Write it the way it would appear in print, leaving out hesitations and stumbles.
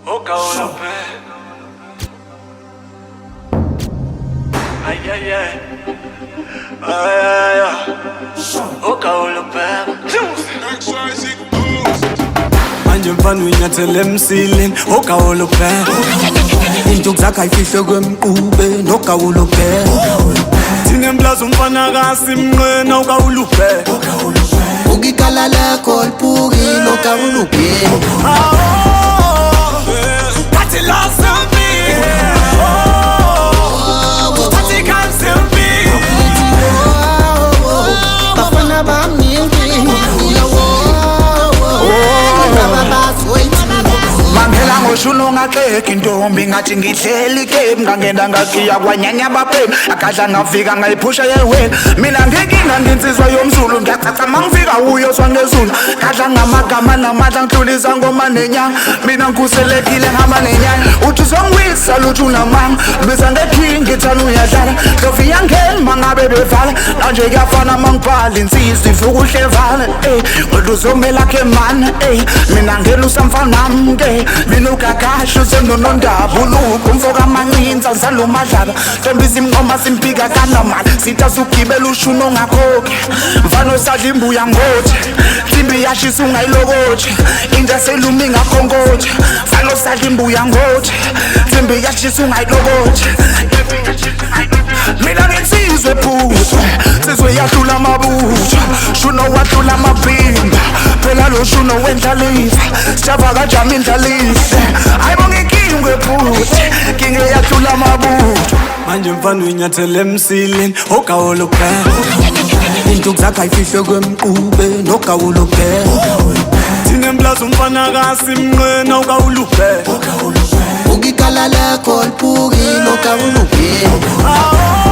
Oka Olope. Ay, ay, ay. Ay, ay, ay. Oka Olope. Manje mfana uyinyathele emsileni Oka Olope. Into zakhe ayifihle kwemqube noka Olope. Thina emplaza umfana kasimnqena Oka Olope. Ukikala lakho lipuki noka Olope. Kathi la sempi Kathi kansempi Bafana bamningi Mangela ngoshuno ngaqeka intombi ngathi ngihleli game ngangena ngagiya kwanyanya baphemi akadla ngafika ngayiphusha yeweni mina ngenkinga ngensizwa yomzulu ngiyacaca mangifika uyo swangezulu kadla ngamagama namandla ngidlulisa ngoma nenyanga mina ngikhuselekile ngama nenyanga uthi songiwisa lutho unamanga biza ngeking ngithana uyadlala Sophia ngeni mangabe bevala manje kuyafana mangibhala insizwa ivuka uhlevana kodwa uzomela ke man mina ngena usamfanami ke mina ugagasho senonondaba uluku umfoka amancinza zalo madlaba Tembisa imnqoma simpika kanamali sitha sugibela ushuno ngakhokhe mfana osadla imbuya ngothi Simbi yashisa ungayilokothi inja selumi ngakhonkothi mfana osadla imbuya ngothi Simbi yashisa ungayilokothi mina ngensizwe phuthu sizwe yadlula amabutho shuno wadlula amabhimba phela lo shuno wendlalifa sijava kajama indlalifa ayibonge inkinga ephuthu kinge yadlula amabutho Manje mfana uyinyathele emsileni Oka Olope. Into zakhe ayifihle kwemqube noka Olope. Thina emplaza umfana kasimnqena Oka Olope. Ukikala lakho lipuki noka Olope.